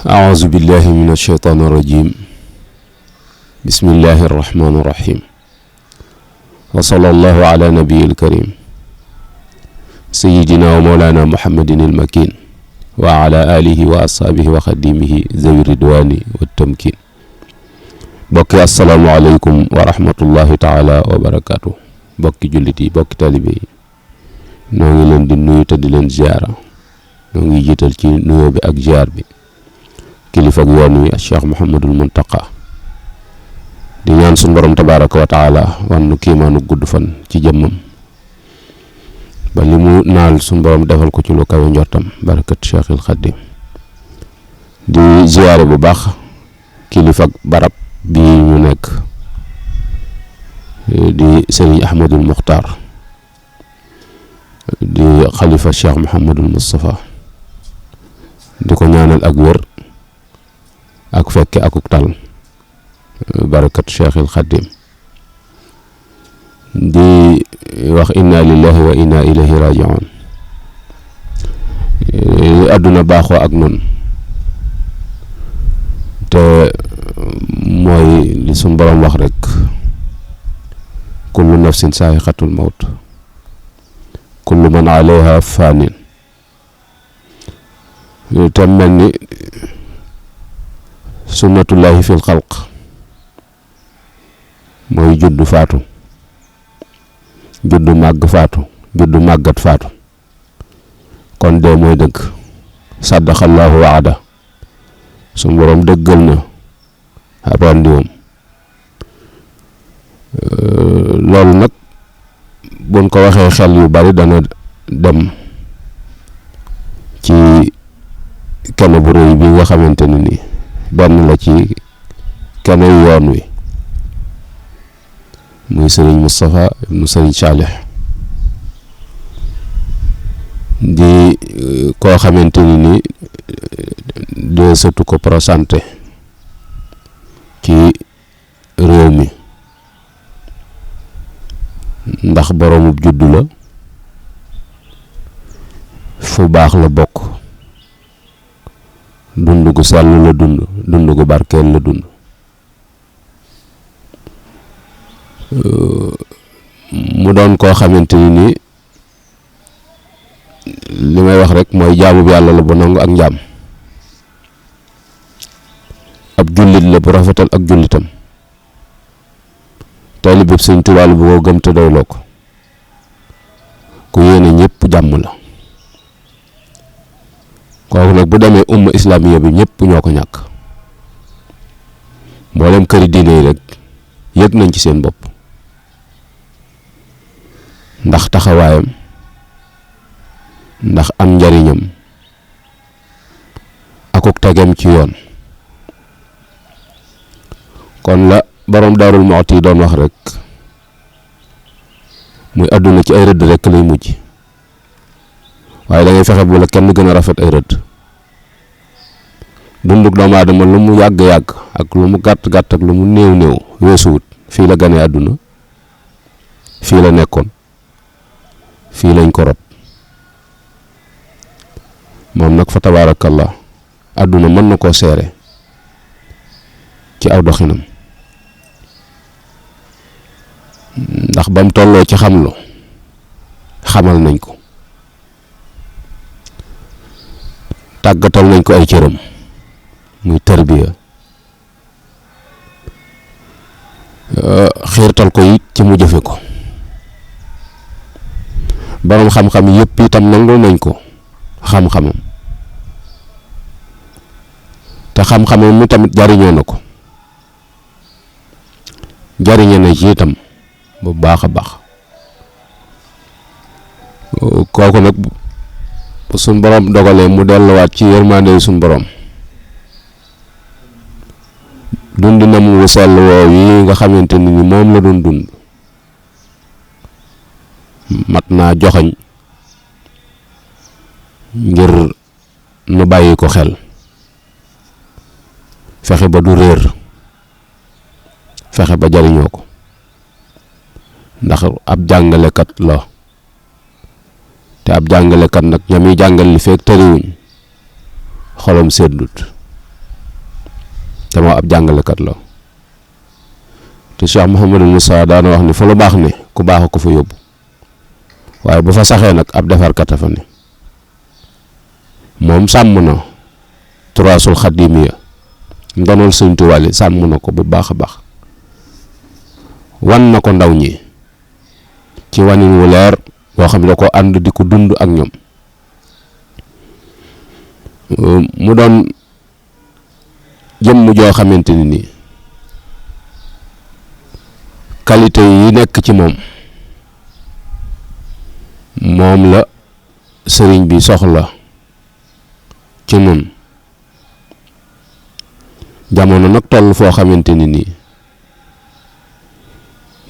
أعوذ بالله من الشيطان الرجيم بسم الله الرحمن الرحيم وصلى الله على نبي الكريم سيدنا ومولانا محمد المكين وعلى آله وأصحابه وخديمه ذوي الرضوان والتمكين bokki assalaamu aleykum wa rahmatullahi taala wa barakaatu bokki jullit yi bokki talibe yi noo ngi leen di nuyu te di leen ziyaara noo ngi jiital ci nuyoo bi ak ziyaar bi kilifa ak yoon wi Cheikh Mouhamadul Muntaqa di ñaan suñu borom tabaaraka wa taala wan nu kiimaanu gudd fan ci jëmmam ba li mu naal suñu borom defal ko ci lu kawe njortam barakat Cheikhul Xadim di ziyaare bu baax kilifa ak barab bi ñu nekk di Serigne Ahmadul Muxtaar di xalifa Cheikh Mouhamadul Moustapha di ko ñaanal ak wér ak fekke akuk tal barakat Cheikhul Xadim di wax inna lillahi wa inna ilayhi raji'un àdduna baaxoo ak noonu te mooy li suñ borom wax rek kullu nafsin saa'iqatul mawt kullu man alayha faanin te mel ni sunnatullahi fil xalq mooy juddu faatu juddu màgg faatu juddu màggat faatu kon dee mooy dëgg saddaqallahu waada suñ borom dëggal na ab rendiwam loolu nag buñ ko waxee xel yu bari dana dem ci kenn bu rëy bi nga xamante ni nii benn la ci kenn yoon wi muy Serigne Moustapha ibnu Serigne Saalih di koo xamante ni nii de sëtu ko présenté ci réew mi ndax boroomub juddu la fu baax la bokk dund gu sell la dund gu barkeel la dund mu doon koo xamante ni nii li may wax rek mooy jaamu bi yàlla la bu nangu ak njaam ab jullit la bu rafetal ak jullitam taalibe Sëñ Tuubaa bu ko gëm te doyloo ko ku yéene ñëpp jàmm la kooku nag bu demee umma islamiya bi ñëpp ñoo ko ñàkk mboolem këri diine yi rek yëg nañ ci seen bopp ndax taxawaayam ndax am njariñam akuk tegem ci yoon kon la borom Daarul Muxti doon wax rek muy àdduna ci ay rëdd rek lay mujj waaye da ngay fexe bu la kenn gën a rafet ay rëdd dunduk doomu aadama lu mu yàgg-yàgg ak lu mu gàtt-gàtt ak lu mu néew-néew weesuwut fii la gane àdduna fii la nekkoon fii lañ ko rob moom nag fa tabaarakallah àdduna mën na koo seere ci aw doxinam ndax bam tolloo ci xamlu xamal nañ ko tàggatal nañ ko ay cëram muy tarbiya xiirtal ko it ci mu jëfe ko borom xam-xam yëpp itam nangul nañ ko xam-xamam te xam-xamam mi tamit jariñoo na ko jariñe na ci itam bu baax a baax kooku nag suñ borom dogalee mu delluwaat ci yërmande suñ borom dund na mu sell woow yi nga xamante ni moom la doon dund mat naa joxañ ngir nu bàyyi ko xel fexe ba du réer fexe ba jariñoo ko ndax ab jàngalekat la te ab jàngalekat nag ña muy jàngal li fekk tëriwuñ xolam seddut te moo ab jàngalekat la te Cheikh Mouhamadul Moussa daana wax ni fa lu baax ne ku baax a ko fa yóbbu waaye bu fa saxee nag ab defarkat a fa ne moom sàmm na turaasul xadimiya ndonol Sëñ Tuubaa li sàmm na ko bu baax a baax wan na ko ndaw ñi ci wanin wu leer boo xam ne da ko ànd di ko dund ak ñoom mu doon jëmm joo xamante ni nii qualité yi nekk ci moom la sëriñ bi soxla ci nun jamono nag toll foo xamante ni nii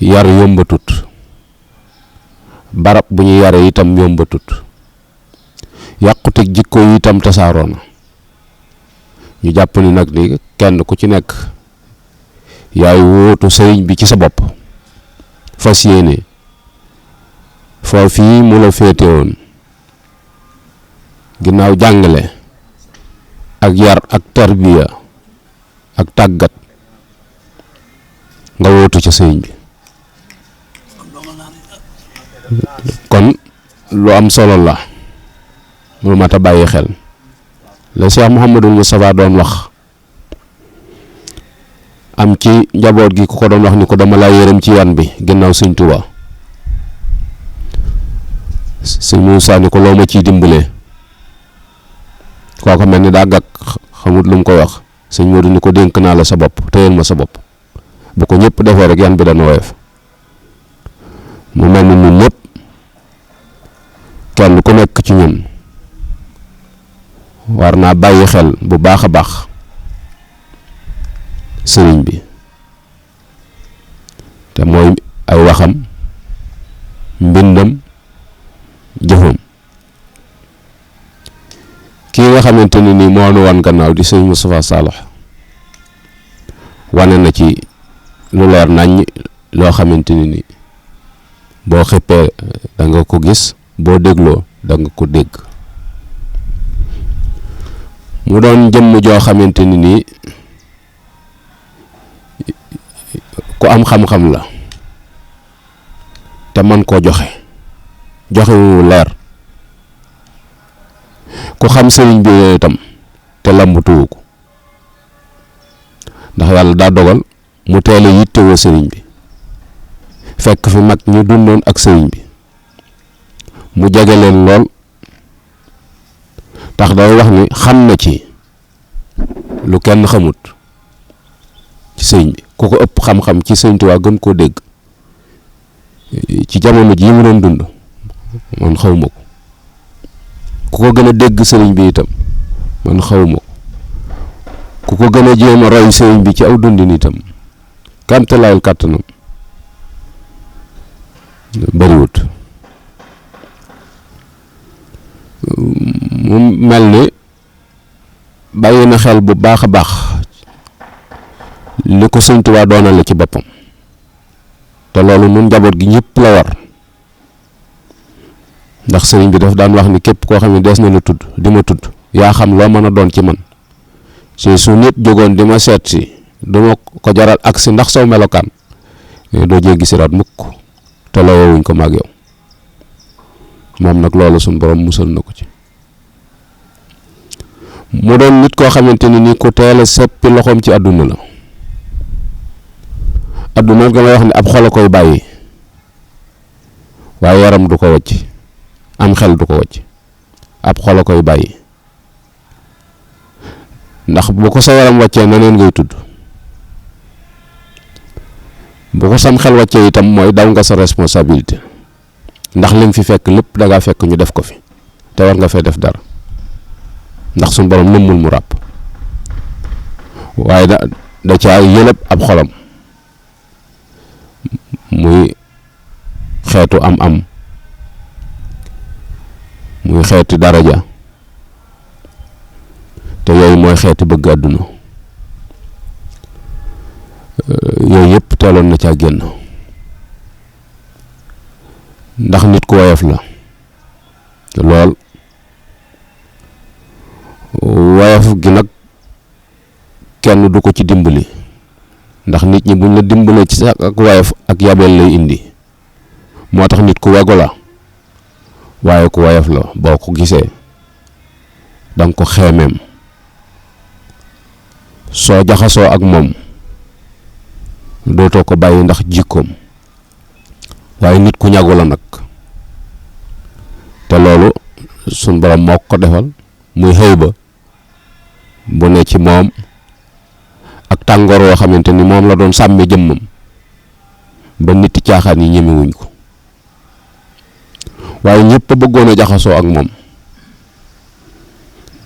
yar yombatut barab bu ñu yare itam yombatut yàquteg jikko yi itam tasaaroo na ñu jàpp ni nag ni kenn ku ci nekk yaay wóotu sëriñ bi ci sa bopp fas yéene foofii mu la féete woon ginnaaw jàngale ak yar ak tarbiya ak tàggat nga wóotu ca sëriñ bi kon lu am solo la lu mat a bàyyi xel la Cheikh Mouhamadul Moustapha doon wax am ci njaboot gi ku ko doon wax ni ko dama laa yërëm ci yan bi ginnaaw Sëñ Tuubaa Sëñ Muusaa ni ko loo ma ciy dimbalee kooku mel ni daa gàgg xamut lu mu koy wax Sëñ Moodu ni ko dénk naa la sa bopp téyel ma sa bopp bu ko ñëpp defee rek yan bi dana woyof mu mel ni ñun ñëpp kenn ku nekk ci ñun war naa bàyyi xel bu baax a baax sëriñ bi te mooy ay waxam mbindam jëfam kii nga xamante ni nii moo nu wan gannaaw di sëñ Moustapha Saloh wane na ci lu leer nañ loo xamante ni nii boo xippee da nga ko gis boo dégloo da nga ko dégg mu doon jëmm joo xamante ni nii ku am xam-xam la te man koo joxe wu leer ku xam sëriñ bi itam te lambatuwu ko ndax yàlla daa dogal mu teel a yittewoo sëriñ bi fekk fi mag ñu dundoon ak sëriñ bi mu jege leen lool tax day wax ni xam na ci lu kenn xamut ci sëriñ bi ku ko ëpp xam-xam ci Sëriñ Tuubaa gën koo dégg ci jamono jii mu doon dund man xawma ko ku ko gën a dégg sëriñ bi itam man xawma ko ku ko gën a jéem a roy sëriñ bi ci aw dundin itam kamtalaayul kàttanam bariwut mu mel ni bàyyi na xel bu baax a baax li ko Sëñ Tuubaa doonale ci boppam te loolu nun njaboot gi ñëpp la war ndax sëriñ bi daf daan wax ni képp koo xam ne des na la tudd di ma tudd yaa xam loo mën a doon ci man si su nit jógoon di ma seet si du ma ko jaral agsi ndax saw melokaan doo jéggi siraat mukk te la woowuñ ko maag yow moom nag loolu suñ borom musal na ko ci mu doon nit koo xamante ni ku teel a seppi loxoom ci àdduna la àdduna nga may wax ni ab xol a koy bàyyi waaye yaram du ko wacc am xel du ko wacc ab xol a koy bàyyi ndax bu ko sa yaram wàccee naneen ngay tudd bu ko sam xel wàccee itam mooy daw nga sa responsabilité ndax lim fi fekk lépp dangaa fekk ñu def ko fi te war nga fee def dara ndax suñ borom nëmmul mu ràpp waaye da caa yëlëb ab xolam muy xeetu am muy xeeti daraja te yooyu mooy xeeti bëgg àdduna yooyu yëpp teeloon na caa génn ndax nit ku woyof la lool woyof gi nag kenn du ko ci dimbali ndax nit ñi buñ la dimbalee ci sa ak woyof ak yabeel lay indi moo tax nit ku wego la waaye ku woyof la boo ko gisee danga ko xeemeem soo jaxasoo ak moom dootoo ko bàyyi ndax jikkoom waaye nit ku ñagu la nag te loolu suñ borom moo ko defal muy xëy ba bu ne ci moom ak tàngoor woo xamante ni moom la doon sàmme jëmmam ba niti caaxaan yi ñemewuñ ko waaye ñëpp a bëggoon a jaxasoo ak moom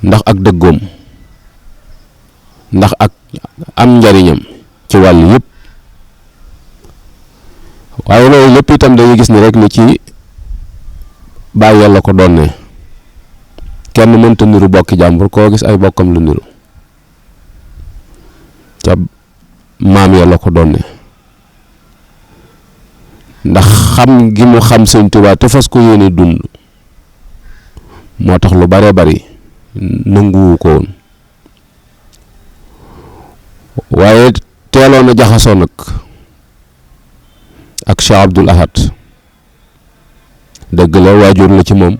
ndax ak dëggoom ndax ak am njariñam ci wàll yëpp waaye loolu lépp itam dañuy gis ni rek ni ci bàyyi yàlla ko doon ne kenn mënta niru bokki jàmbur koo gis ay bokkam lu niru ca maam yàlla ko doon ne ndax xam gi mu xam Sëñ Tuubaa te fas ko yéene dund moo tax lu bare bari nanguwu ko woon waaye teeloon a jaxasoo nag ak Cheikh Abdoul Ahad dëgg la waajur la ci moom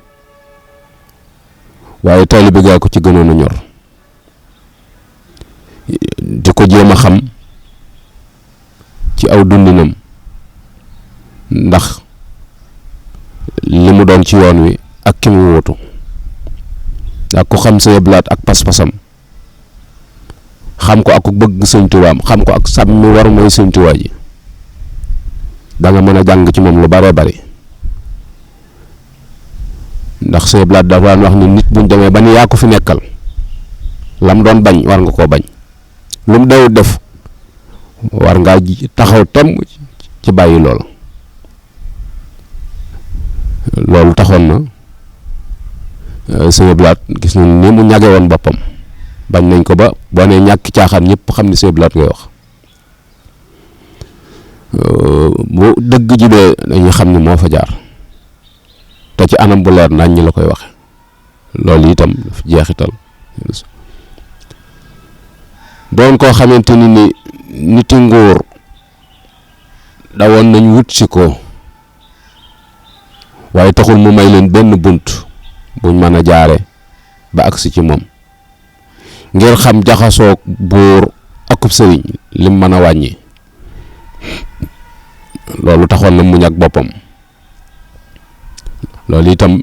waaye taalibe gaa ko ci gënoon a ñor di ko jéem a xam ci aw dundinam ndax li mu doon ci yoon wi ak ki mu wuutu ak ku xam Sëñ Abdou Lahad ak pas-pasam xam ko ak ku bëgg Sëñ Tuubaa xam ko ak sàmmi war mooy Sëñ Tuubaa ji da nga mën a jàng ci moom lu bare bari ndax Sëñ Abdou Lahad dafa daan wax ni nit buñ demee ba ni yaa ko fi nekkal lam doon bañ war nga koo bañ lu mu dawut def war ngaa taxaw tem ci bàyyi loolu taxoon na Sëñ Abdou Lahad gis nañ ni mu ñage woon boppam bañ nañ ko ba boo nee ñàkk caaxaan ñëpp xam ni Sëñ Abdou Lahad ngay wax bu dëgg jibee dañuy xam ni moo fa jaar te ci anam bu leer nañ ñi la koy waxe loolu itam daf jeexital doon koo xamante ni niti nguur dawoon nañ wut si ko waaye taxul mu may leen benn bunt buñ mën a jaare ba agsi ci moom ngir xam jaxasoo buur akub sëriñ lim mën a wàññi loolu taxoon na muñ ak boppam loolu itam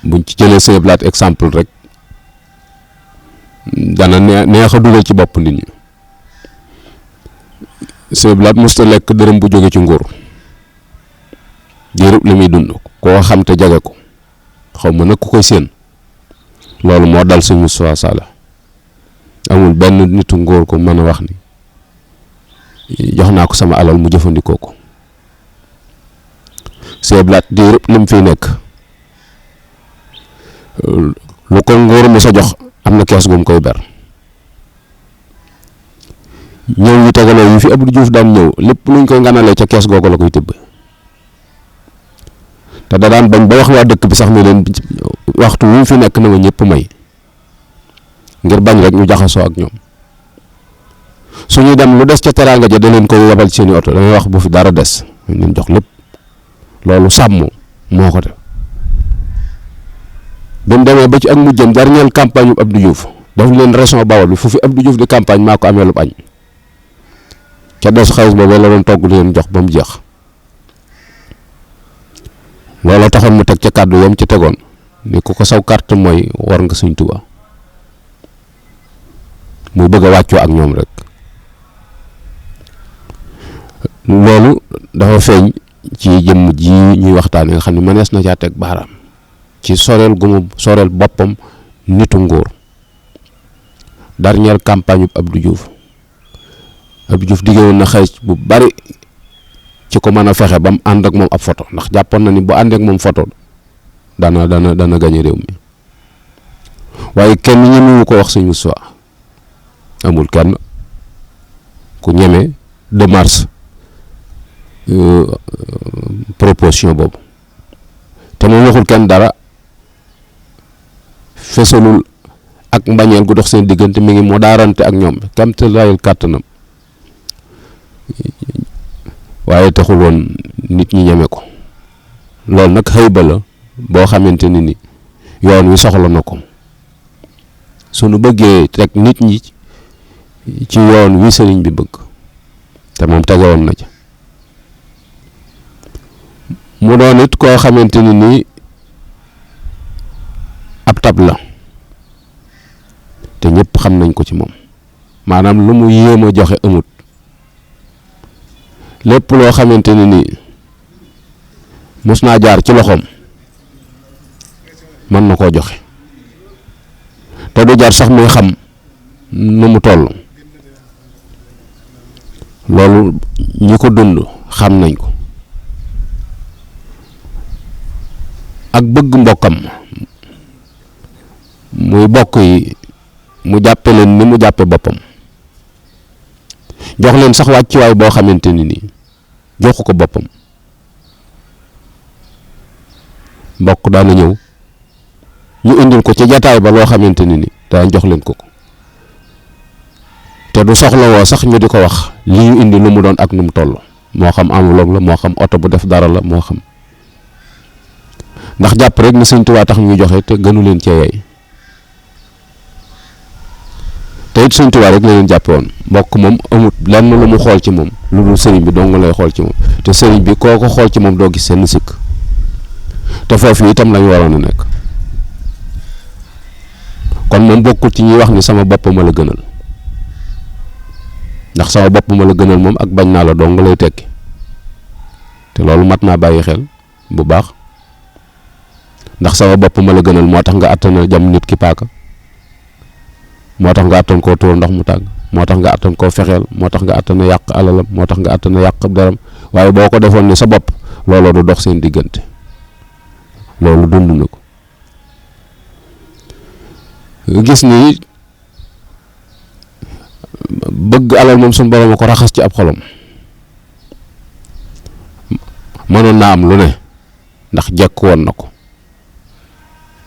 buñ ci jëlee Sëñ Abdou Lahad exemple rek dana neex a dugal ci bopp nit ñi Sëñ Abdou Lahad musta lekk dërëm bu jóge ci nguur diirub li muy dund koo xam te jage ko xaw ma nag ku koy séen loolu moo dal Sëñ Moustapha Sall amul benn nitu nguur ko mën a wax ni jox naa ko sama alal mu jëfandikoo ko Sëñ Abdou Lahad diirub li mu fiy nekk lu ko nguur mu sa jox am na kees gum koy ber ñëw yu tegaloo yu fi Abdou Diouf daan ñëw lépp luñ koy nganalee ca kees googu la koy tibb te da daan bañ ba wax waa dëkk bi sax ne leen waxtu wu fi nekk na ma ñëpp may ngir bañ rek ñu jaxasoo ak ñoom suñuy dem lu des ca teraanga ja da leen koy yebal ci seeni oto damay wax bu fi dara des ñu leen jox lépp loolu sàmm moo ko def ba mu demee ba ci ak mujjam dernière campagne bu Abdou Diouf daf leen région Bawol bi fu fi Abdou Diouf di campagne maa ko amee lu añ ca des xaalis boobu la doon togg leen jox ba mu jeex loolu taxoon mu teg ca kàddu yam ci tegoon ni ku ko saw carte mooy war nga Sëñ Tuubaa mu bëgg a wàccoo ak ñoom rek loolu dafa feeñ ci jëmm ji ñuy waxtaane nga xam ne mënees na caa teg baaraam ci soreel gu mu soreel boppam nitu nguur dernière campagne bu Abdou Diouf diggoon na xëy bu bari ci ko mën a fexe ba mu ànd ak moom ab photo ndax jàppoon na ni bu ànd ak moom photo dana gañe réew mi waaye kenn ñemewu ko wax Sëñ Moustapha amul kenn ku ñeme de mars proposition boobu te moom waxul kenn dara fesalul ak mbañeel gu dox seen diggante mi ngi moo daarante ak ñoom kam te layul kàttanam waaye taxul woon nit ñi ñeme ko. loolu nag xëy ba la boo xamante ni yoon wi soxla na ko sunu bëggee teg nit ñi ci yoon wi sëriñ bi bëgg te moom tegewoon na ca mu doon it koo xamante ni ab tab la te ñëpp xam nañ ko ci moom maanaam lu mu yéem a joxe amut lépp loo xamante ni mos naa jaar ci loxoom mën na koo joxe te du jar sax muy xam nu mu toll loolu ñi ko dund xam nañ ko ak bëgg mbokkam muy bokk yi mu jàppe leen ni mu jàppe boppam jox leen sax wàccuwaay boo xamante ni joxu ko boppam mbokk daana ñëw ñu indil ko ci jataay ba loo xamante ni daan jox leen ko te du soxla woo sax ñu di ko wax li ñu indi lu mu doon ak nu mu toll moo xam enveloppe la moo xam oto bu def dara la moo xam ndax jàpp rek ni Sëñ Tuubaa tax ñuy joxe te gënu leen cee yey te it Sëñ Tuubaa rek la leen jàppe woon mbokk moom amut lenn lu mu xool ci moom lu dul sëriñ bi dong lay xool ci moom te sëriñ bi koo ko xool ci moom doo gis seen sikk te foofu itam lañu waroon a nekk kon moom bokkul ci ñuy wax ni sama bopp ma la gënal ndax sama bopp ma la gënal moom ak bañ naa la dong lay tekki te loolu mat naa bàyyi xel bu baax ndax sama bopp ma la gënal moo tax nga àttana jam nit ki paaka moo tax nga àttan koo tuur ndox mu tàng moo tax nga àttan koo fexeel moo tax nga àttana yàq alalam moo tax nga àttana yàq deram waaye boo ko defoon ni sa bopp looloo du dox seen diggante loolu dund na ko gis ni bëgg alal moom suñu borom a ko raxas ci ab xolom mënoon naa am lu ne ndax jekk woon na ko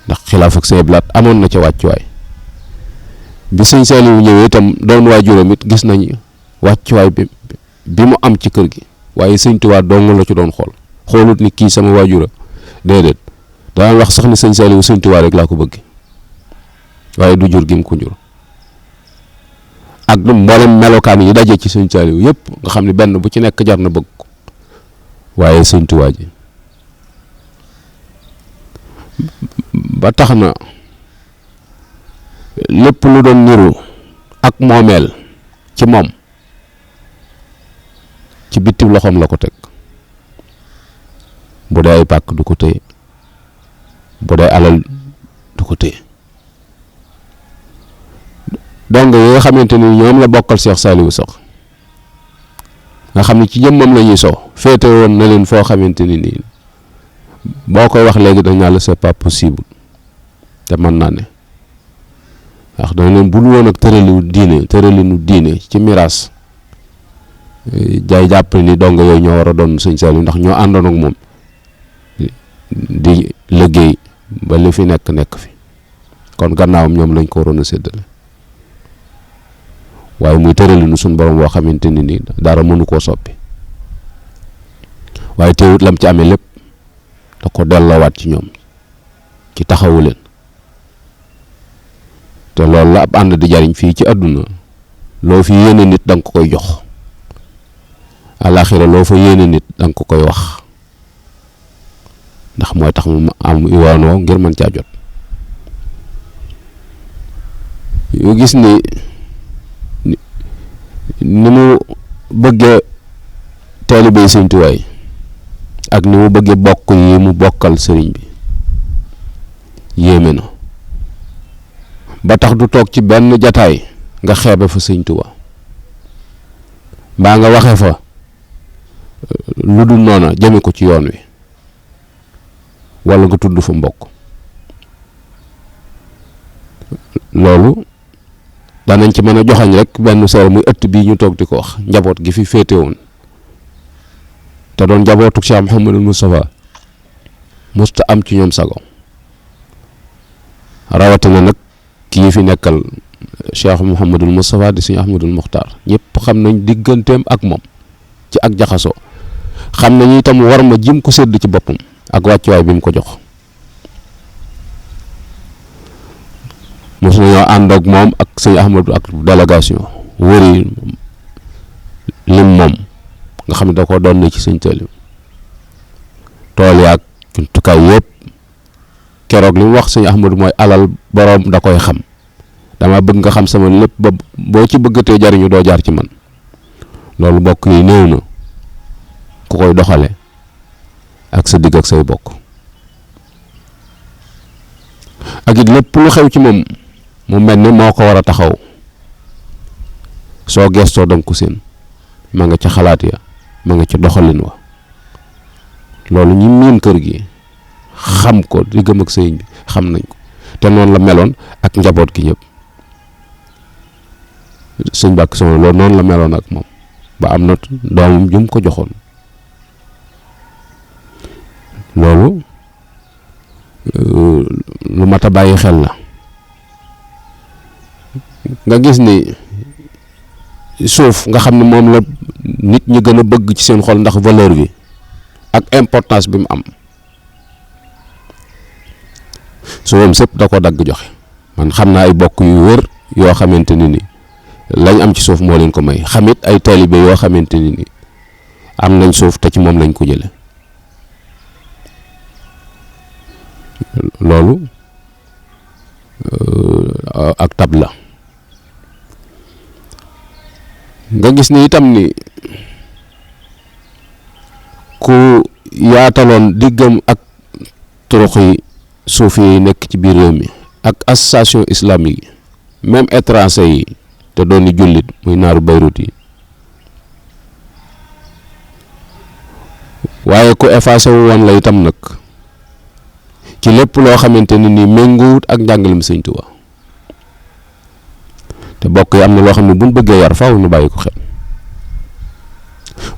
ndax xilaaf ak Sëñ Blaat amoon na ca wàccuwaay bi Sëñ Saaliw ñëwee itam doon waajuram it gis nañ wàccuwaay bi mu am ci kër gi waaye Sëñ Tuubaa dong la ci doon xoolut ni kii sama waajura déedéet daan wax sax ni Sëñ Saaliw Sëñ Tuubaa rek laa ko bëgg waaye du jur gi mu ko jur ak mboolem melokaan yi daje ci Sëñ Saaliw yëpp nga xam ne benn bu ci nekk jar na bëgg ko waaye Sëñ Tuubaa ji ba tax na lépp lu doon niru ak moomeel ci moom ci bitti loxoom la ko teg bu dee ay pàkk du ko téye bu dee alal du ko téye donc yi nga xamante ni ñoom la bokkal Cheikh Saliou sax nga xam ne ci jëmmam la ñuy soo féete woon na leen foo xamante ni nii boo koy wax léegi dañ naa la c'est pas possible te mën naa ne ndax dañ leen bul woon ak tëralinu diine ci miraas jaay jàpp ni dong yooyu ñoo war a doon Sëñ Saliou ndax ñoo àndoon ak moom di liggéey ba li fi nekk fi kon gannaawam ñoom lañ ko waroon a séddale waaye muy tëralinu suñ borom boo xamante ni nii dara mënu koo soppi waaye teewut lam ci amee lépp da ko delloowaat ci ñoom ci taxawu leen te loolu la ab ànd di jariñ fii ci àdduna loo fi yéene nit da nga ko koy jox àlaxira loo fa yéene nit da nga ko koy wax ndax mooy tax mu am yoonoo ngir mën caa jot yu gis ni mu bëggee taalibe Sëñ Tuubaa ak ni mu bëggee bokk yi mu bokkal sëriñ bi yéeme na ba tax du toog ci benn jataay nga xeebe fa Sëñ Tuubaa mbaa nga waxe fa lu dul noona jëme ko ci yoon wi walla nga tudd fa mbokk loolu danañ ci mën a joxañ rek benn seer muy ëtt bii ñu toog di ko wax njaboot gi fi féete woon te doon njabootu Cheikh Mouhamadul Moustapha musta am ci ñoom sago rawatina nag kii fi nekkal Cheikh Mouhamadul Moustapha di Sëñ Ahmadul Muxtaar ñëpp xam nañ digganteem ak moom ci ak jaxasoo, xam nañu itam war ma jim ko sédd ci boppam ak wàccuwaay bi mu ko jox. mos nañoo ànd ak moom ak Sëñ Ahmadu ak délégation wëri lim moom nga xam ne da ko doon ne ci Sëñ Saaliw, tool yaag jumtukaay yëpp. keroog li mu wax Sëñ Ahmadu mooy alal boroom da koy xam, dama bëgg nga xam sama lépp ba boo ci bëggatee jariñu doo jaar ci man. loolu bokk yi néew na ku koy doxale ak sa digg ak say bokk. ak it lépp lu xew ci moom mu mel ni moo ko war a taxaw, soo gestoo danga ko seen ma nga ca xalaat ya, ma nga ca doxalin wa. loolu ñi miin kër gi xam ko diggam ak sëñ bi xam nañ ko, te noonu la meloon ak njaboot gi ñëpp. sëñ Mbàkke Soxna loolu noonu la meloon ak moom ba am na doomam jum ko joxoon. loolu lu mat a bàyyi xel la. nga gis ni suuf nga xam ne moom la nit ñi gën a bëgg ci seen xol ndax valeur bi ak importance bi mu am, suufam sépp da ko dagg joxe. man xam naa ay bokk yu wër yoo xamante ni lañ am ci suuf moo leen ko may, xamit ay taalibe yoo xamante ni am nañ suuf te ci moom lañ ko jële. loolu ak tab la. nga gis ni itam ni ku yaataloon diggam ak turux yi suufi yi nekk ci biir réew mi ak association islamique yi, même étranger yi te doon ni jullit muy naaru Beyrut yi. waaye ku effacé wu woon la itam nag ci lépp loo xamante ni méngoowut ak njàngalem Sëñ Tuubaa. te bokk yi am na loo xam ne buñ bëggee yar faaw ñu bàyyi ko xel,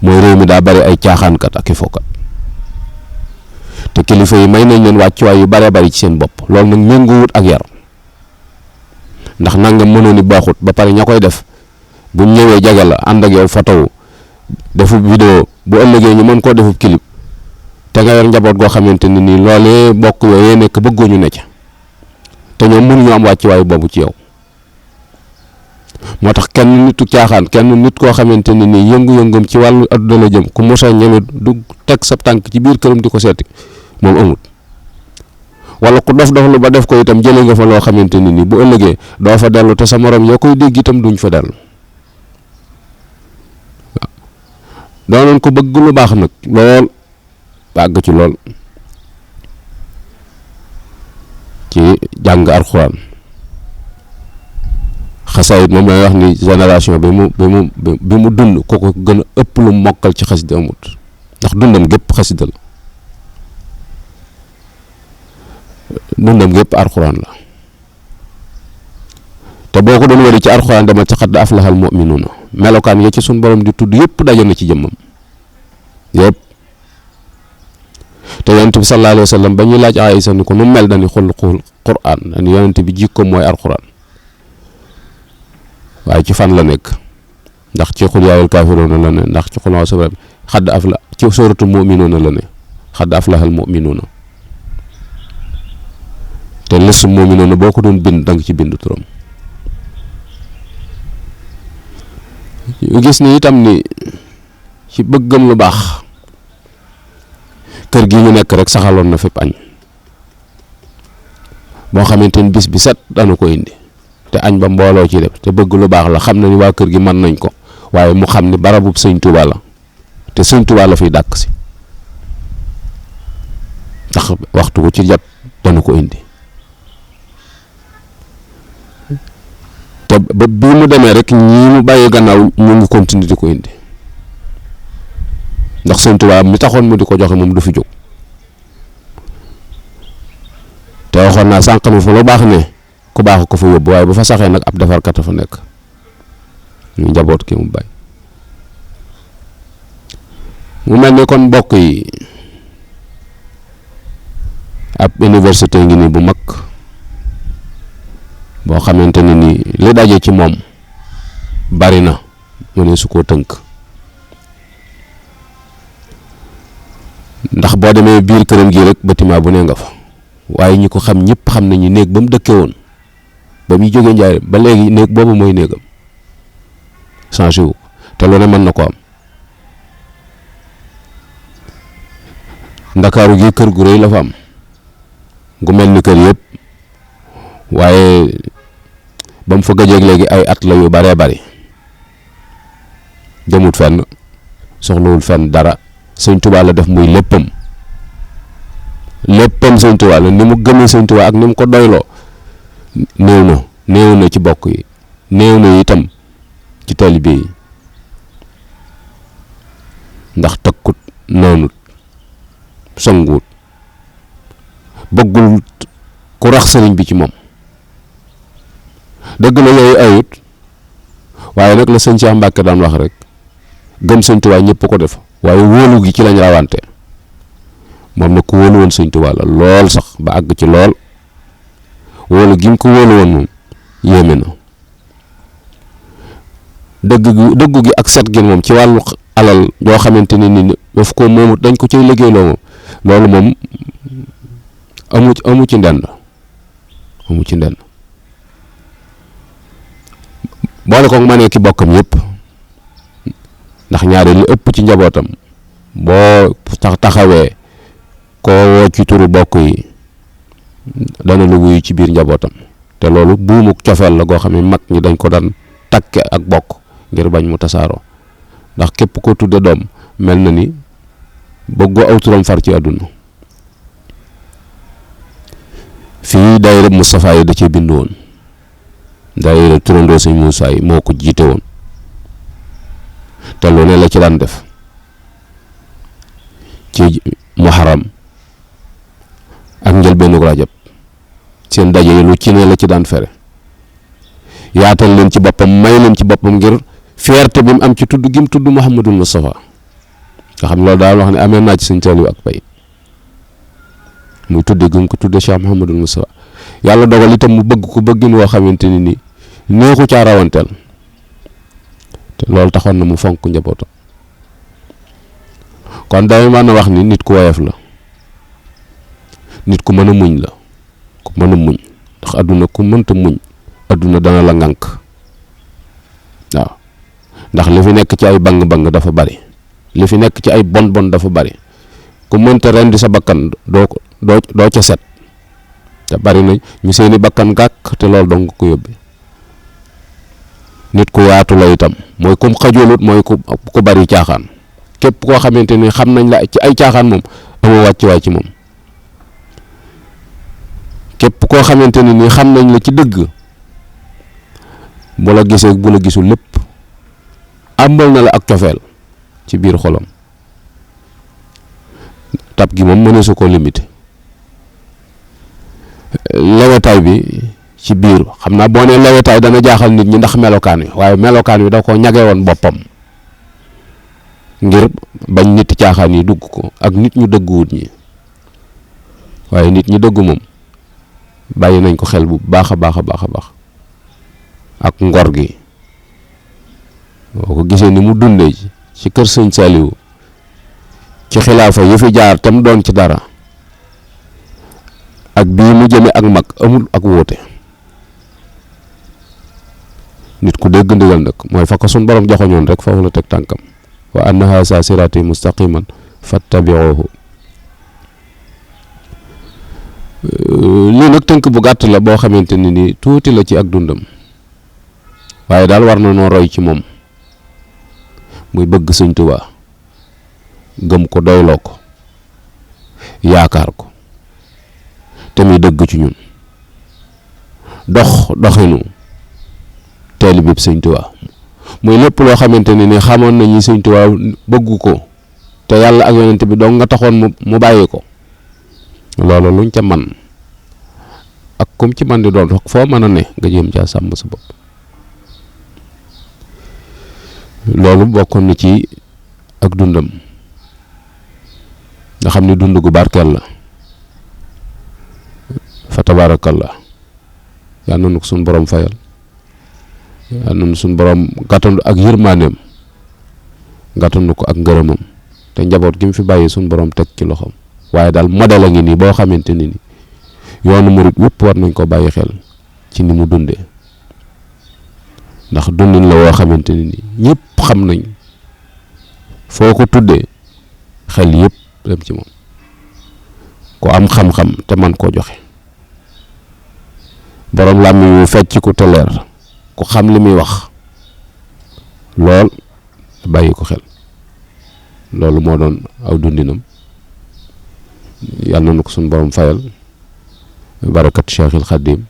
mooy réew mi daa bari ay caaxaankat ak i fookat, te kilifa yi may nañ leen wàccuwaay yu bare bari ci seen bopp. loolu nag méngoowut ak yar, ndax nangam mënoon ni baaxut ba pare ña koy def bu ñëwee jage la ànd ak yow photo defub vidéo bu ëllëgee ñu mën koo defub clip, te nga yor njaboot goo xamante ne nii loolee bokk yooyee nekk bëggooñu ne ca, te ñoom mënuñu am wàccuwaay boobu ci yow. moo tax kenn nitu caaxaan, kenn nit koo xamante ne nii yëngu-yëngum ci wàllu adduna la jëm ku mosa ñeme du teg sa tànk ci biir këram di ko seeti moom amut. wala ku dof lu ba def ko itam jëlee nga fa loo xamante ne nii bu ëllëgee doo fa dellu, te sa morom yaa koy dégg itam duñ fa dellu. waaw doonoon ko bëgg lu baax nag lool, bàgg ci lool ci jàng alxuraan. xasaayit moom lay wax ni génération bi mu dund ko gën a ëpp lu mokkal ci xasida amut, ndax dundam gépp xasida la, dundam gépp alxuraan la. te boo ko doon wari ci alxuraan demal ci xad aflaxal mu'minuuna, melokaan ya ci suñ borom di tudd yëpp daje na ci jëmmam yëpp. te yonent bi sallallahu alayhi wa sallam ba ñuy laaj Aysa ni ko nu mel dañuy xulqul quraan, dañuy yonent bi jikkoom mooy alxuraan. waaye ci fan la nekk? ndax ci xul yaayul kaafiruuna la ne, ndax ci xul sabab xadd afla ci suuratu mu'minuuna la ne, xadd aflaxal mu'minuuna. te list mu'minuuna boo ko doon bind danga ci bind turam. ñu gis ni itam ni ci bëggam lu baax kër gi ñu nekk rek saxaloon na fépp añ boo xamante ni bis bi set dana ko indi, te añ ba mbooloo ci def, te bëgg lu baax la. xam na ni waa kër gi mën nañ ko, waaye mu xam ni barabub Sëñ Tuubaa la, te Sëñ Tuubaa la fiy dàkk si, ndax waxtu wu ci jot dana ko indi. te ba bi mu demee rek ñii mu bàyyi gannaaw ñu ngi continuer di ko indi, ndax Sëñ Tuubaa mi taxoon mu di ko joxe moom du fi jóg. te waxoon naa sànq mi fu lu baax ne ku baax ko fa yóbbu, waaye bu fa saxee nag ab defarkat a fa nekk, ñu njaboot ki mu bàyyi. mu mel ni kon mbokk yi ab université ngi nii bu mag boo xamante ne ni li daje ci moom bari na mu ne su koo tënk ndax boo demee biir këram gi rek bâtiment bu ne nga fa waaye ñi ko xam ñëpp xam nañu néeg ba mu dëkke woon ba muy jógee Njaaréem ba léegi néeg boobu mooy néegam changé wu te lu ne mën na ko am Ndakaaru gi kër gu rëy la fa am gu mel ni kër yëpp waaye ba mu fa gëjeeg léegi ay at la yu baree bari demut fenn soxlawul fenn dara sëñ Tuubaa la def muy léppam sëñ Tuubaa la ni mu gëmee sëñ Tuubaa ak ni mu ko doyloo néew na ci bokk yi néew na itam ci taalibe yi ndax tëkkut noonut songuut bëggul ku rax sëriñ bi ci moom dëgg la yooyu ayut waaye nag la sëñ Cheikh Mbacke daan wax rek gëm sëñ Tuubaa ñëpp ko def waaye wóolu gi ci lañ rawante moom nag ku wóolu woon sëñ Tuubaa la lool sax ba àgg ci lool wóolu gi mu ko wóolu woon moom yéeme na dëggu gi ak set gi moom ci wàllu alal joo xamante ne ni daf ko moomu dañ ko ciy liggéeyloo moom loolu moom amu ci ndend boole ko ma ne ki bokkam yëpp ndax ñaari li ëpp ci njabootam boo taxawee koo woo ci turu bokk yi dana la wuyu ci biir njabootam te loolu buumuk cofeel la goo xam ne mag ñi dañ ko daan takke ak bokk ngir bañ mu tasaaroo ndax képp ko tudde doom mel na ni bëggoo aw turam far ci àdduna fii daayira Moustapha yi da cee bind woon daayira turandoo sëñ Muusaa yi moo ko jiite woon te lu ne la ci daan def ci muharram ak njëlbeenu rajab seen daje yi lu ci ne la ci daan fere yaatal leen ci boppam may leen ci boppam ngir fierté bi mu am ci tudd gi mu tudd Muhammadul Mustafa nga xam loolu daal wax ne amee naa ci sëñ Saliou ak pay muy tudde gi mu ko tudde Cheikh Muhammadul Mustafa yàlla dogal itam mu bëgg ko bëggin woo xamante ni nii neexu caa rawanteel te loolu taxoon na mu fonk njabootam kon day mën a wax ni nit ku woyof la nit ku mën a muñ la ku mën a muñ ndax adduna ku mënta muñ adduna dana la ŋànk waaw ndax li fi nekk ci ay bang-bang dafa bari li fi nekk ci ay bon dafa bari ku mënta rendi sa bakkan doo ca set te bari na ñu seeni bakkan gàkk te loolu dong ko yóbbe nit ku yaatu la itam mooy kum xajolut mooy ku bari caaxaan képp koo xamante ni xam nañ la ci ay caaxaan moom amoo wàcc waay ci moom képp koo xamante ni xam nañ la ci dëgg bu la gisee bu la gisul lépp àmbal na la ak cofeel ci biir xolam tab gi moom mëneesu ko limité lewetaay bi ci biir xam naa boo nee lewetaay dana jaaxal nit ñi ndax melokaan wi waaye melokaan wi da ko ñage woon boppam ngir bañ nit caaxaan yi dugg ko ak nit ñu dëgguwut ñi waaye nit ñi dëggu moom bàyyi nañ ko xel bu baax a baax ak ngor gi boo ko gisee ni mu dundee ci kër sëñ Saliou ci xilaafa yi fi jaar te mu doon ci dara ak bii mu jëme ak mag amul ak wóote nit ku dégg ndigal nag mooy fa ko sun borom joxoñoon rek foofu la teg tànkam wa anna haza sirati mustaqiman fattabi'uhu lii nag tënk bu gàtt la boo xamante ni tuuti la ci ak dundam waaye daal war na noo roy ci moom muy bëgg sëñ Tuubaa gëm ko doyloo ko yaakaar ko te muy dëgg ci ñun doxinu taalibe bi sëñ Tuubaa muy lépp loo xamante ni xamoon nañu sëñ Tuubaa bëggu ko te yàlla ak yonent bi dong nga taxoon mu bàyyi ko loolu luñ ca man ak kum ci man di doon foo mën a ne nga jéem caa sàmm sa bopp loolu bokkoon na ci ak dundam nga xam ne dund gu barkeel la fa tabaarakallah yal na nu ko suñ borom fayal, yal na nu suñ borom gàttandu ak yërmaaneem, gàttandu ko ak ngërëmam, te njaboot gi mu fi bàyyi suñ borom teg ci loxoom. waaye daal modèle a ngi nii boo xamante ni yoonu murit wépp war nañ ko bàyyi xel ci ni mu dundee, ndax dundin la woo xamante ni ñëpp xam nañ, foo ko tuddee xel yëpp dem ci moom, ku am xam-xam te man koo joxe, borom làmmiñ wu fecc ku te leer, ku xam li muy wax lool, bàyyi ko xel. loolu moo doon aw dundinam. yàlla na ko suñu borom fayal barakat Cheikhul Khadim